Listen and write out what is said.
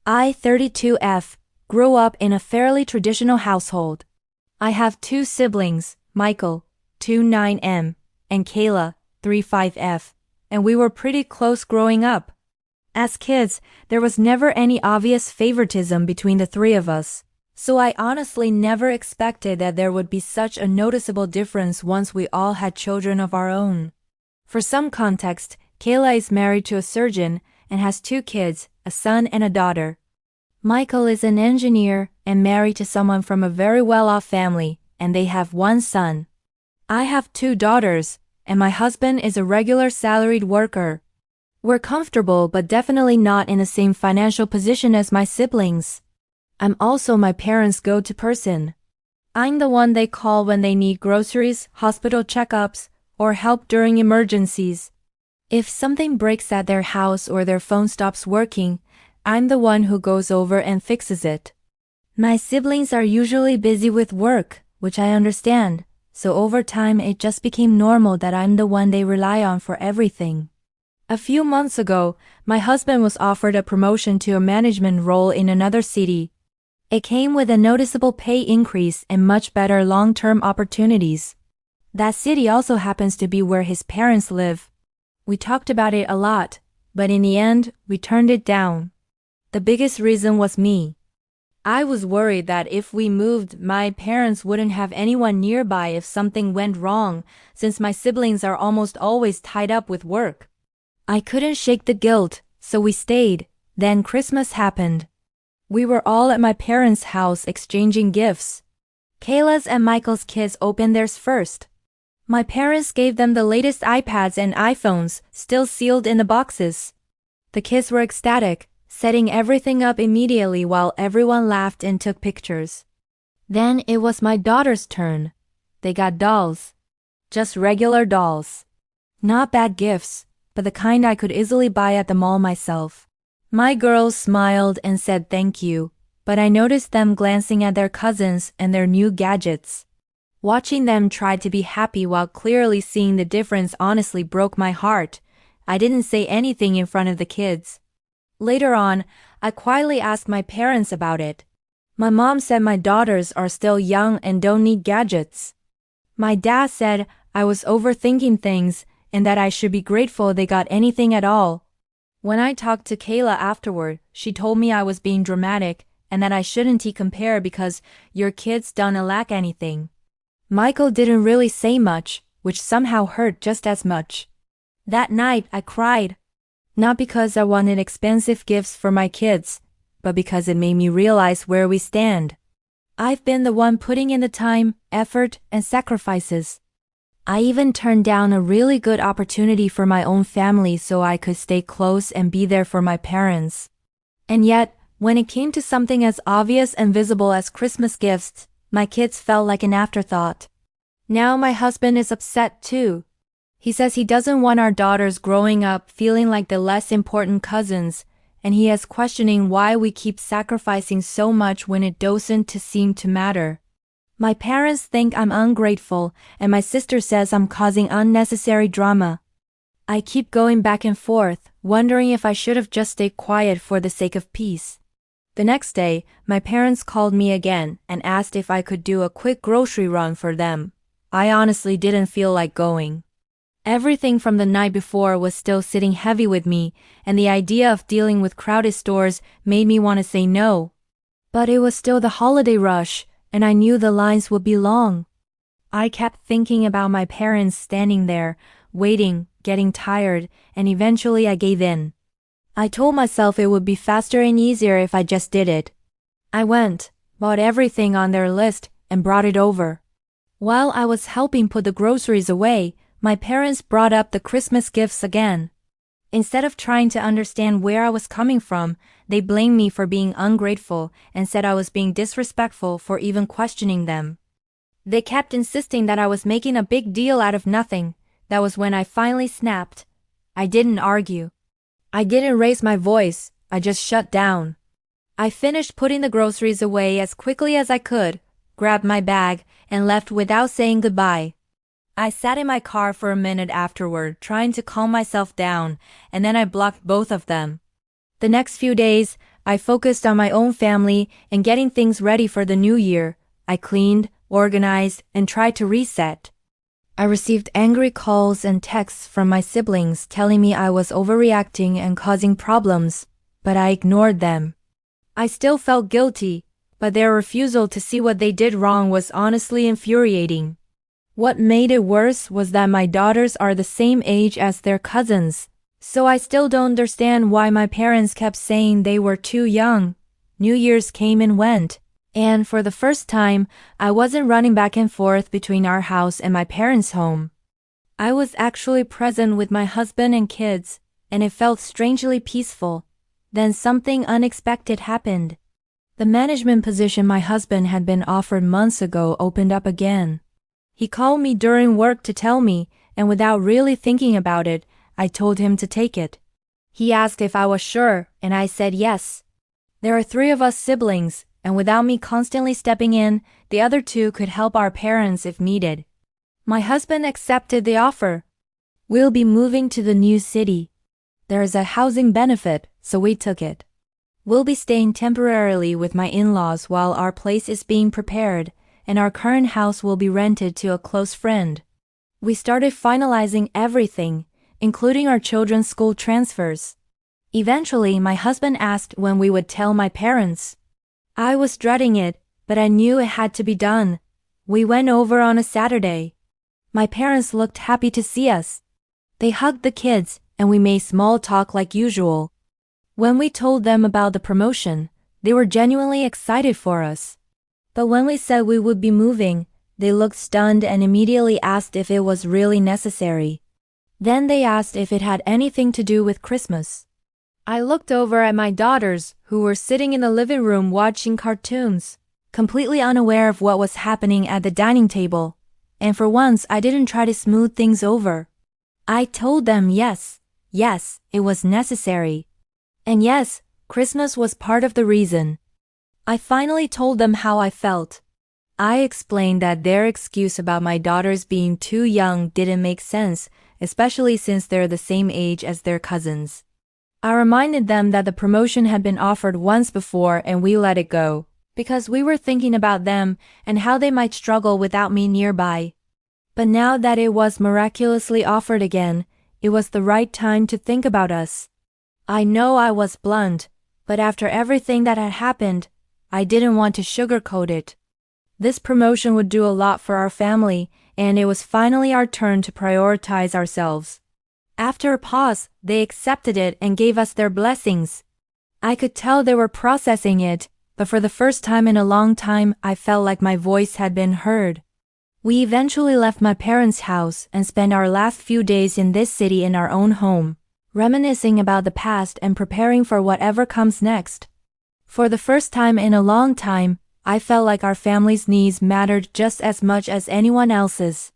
I, 32F, grew up in a fairly traditional household. I have two siblings, Michael, 29M, and Kayla, 35F, and we were pretty close growing up. As kids, there was never any obvious favoritism between the three of us, so I honestly never expected that there would be such a noticeable difference once we all had children of our own. For some context, Kayla is married to a surgeon and has two kids, a son and a daughter. Michael is an engineer and married to someone from a very well-off family, and they have one son. I have two daughters, and my husband is a regular salaried worker. We're comfortable but definitely not in the same financial position as my siblings. I'm also my parents' go-to person. I'm the one they call when they need groceries, hospital checkups, or help during emergencies. If something breaks at their house or their phone stops working, I'm the one who goes over and fixes it. My siblings are usually busy with work, which I understand, so over time it just became normal that I'm the one they rely on for everything. A few months ago, my husband was offered a promotion to a management role in another city. It came with a noticeable pay increase and much better long-term opportunities. That city also happens to be where his parents live. We talked about it a lot, but in the end, we turned it down. The biggest reason was me. I was worried that if we moved, my parents wouldn't have anyone nearby if something went wrong, since my siblings are almost always tied up with work. I couldn't shake the guilt, so we stayed. Then Christmas happened. We were all at my parents' house exchanging gifts. Kayla's and Michael's kids opened theirs first. My parents gave them the latest iPads and iPhones, still sealed in the boxes. The kids were ecstatic, setting everything up immediately while everyone laughed and took pictures. Then it was my daughter's turn. They got dolls. Just regular dolls. Not bad gifts, but the kind I could easily buy at the mall myself. My girls smiled and said thank you, but I noticed them glancing at their cousins and their new gadgets. Watching them try to be happy while clearly seeing the difference honestly broke my heart. I didn't say anything in front of the kids. Later on, I quietly asked my parents about it. My mom said my daughters are still young and don't need gadgets. My dad said I was overthinking things and that I should be grateful they got anything at all. When I talked to Kayla afterward, she told me I was being dramatic and that I shouldn't compare because your kids don't lack anything. Michael didn't really say much, which somehow hurt just as much. That night I cried. Not because I wanted expensive gifts for my kids, but because it made me realize where we stand. I've been the one putting in the time, effort, and sacrifices. I even turned down a really good opportunity for my own family so I could stay close and be there for my parents. And yet, when it came to something as obvious and visible as Christmas gifts, my kids felt like an afterthought. Now my husband is upset too. He says he doesn't want our daughters growing up feeling like the less important cousins, and he is questioning why we keep sacrificing so much when it doesn't seem to matter. My parents think I'm ungrateful, and my sister says I'm causing unnecessary drama. I keep going back and forth, wondering if I should have just stayed quiet for the sake of peace. The next day, my parents called me again and asked if I could do a quick grocery run for them. I honestly didn't feel like going. Everything from the night before was still sitting heavy with me, and the idea of dealing with crowded stores made me want to say no. But it was still the holiday rush, and I knew the lines would be long. I kept thinking about my parents standing there, waiting, getting tired, and eventually I gave in. I told myself it would be faster and easier if I just did it. I went, bought everything on their list, and brought it over. While I was helping put the groceries away, my parents brought up the Christmas gifts again. Instead of trying to understand where I was coming from, they blamed me for being ungrateful and said I was being disrespectful for even questioning them. They kept insisting that I was making a big deal out of nothing. That was when I finally snapped. I didn't argue. I didn't raise my voice, I just shut down. I finished putting the groceries away as quickly as I could, grabbed my bag, and left without saying goodbye. I sat in my car for a minute afterward, trying to calm myself down, and then I blocked both of them. The next few days, I focused on my own family and getting things ready for the new year. I cleaned, organized, and tried to reset. I received angry calls and texts from my siblings telling me I was overreacting and causing problems, but I ignored them. I still felt guilty, but their refusal to see what they did wrong was honestly infuriating. What made it worse was that my daughters are the same age as their cousins, so I still don't understand why my parents kept saying they were too young. New Year's came and went, and for the first time, I wasn't running back and forth between our house and my parents' home. I was actually present with my husband and kids, and it felt strangely peaceful. Then something unexpected happened. The management position my husband had been offered months ago opened up again. He called me during work to tell me, and without really thinking about it, I told him to take it. He asked if I was sure, and I said yes. There are 3 of us siblings, and without me constantly stepping in, the other 2 could help our parents if needed. My husband accepted the offer. We'll be moving to the new city. There is a housing benefit, so we took it. We'll be staying temporarily with my in-laws while our place is being prepared, and our current house will be rented to a close friend. We started finalizing everything, including our children's school transfers. Eventually, my husband asked when we would tell my parents. I was dreading it, but I knew it had to be done. We went over on a Saturday. My parents looked happy to see us. They hugged the kids, and we made small talk like usual. When we told them about the promotion, they were genuinely excited for us. But when we said we would be moving, they looked stunned and immediately asked if it was really necessary. Then they asked if it had anything to do with Christmas. I looked over at my daughters, who were sitting in the living room watching cartoons, completely unaware of what was happening at the dining table, and for once I didn't try to smooth things over. I told them yes, it was necessary. And yes, Christmas was part of the reason. I finally told them how I felt. I explained that their excuse about my daughters being too young didn't make sense, especially since they're the same age as their cousins. I reminded them that the promotion had been offered once before and we let it go, because we were thinking about them and how they might struggle without me nearby. But now that it was miraculously offered again, it was the right time to think about us. I know I was blunt, but after everything that had happened, I didn't want to sugarcoat it. This promotion would do a lot for our family, and it was finally our turn to prioritize ourselves. After a pause, they accepted it and gave us their blessings. I could tell they were processing it, but for the first time in a long time, I felt like my voice had been heard. We eventually left my parents' house and spent our last few days in this city in our own home, reminiscing about the past and preparing for whatever comes next. For the first time in a long time, I felt like our family's needs mattered just as much as anyone else's.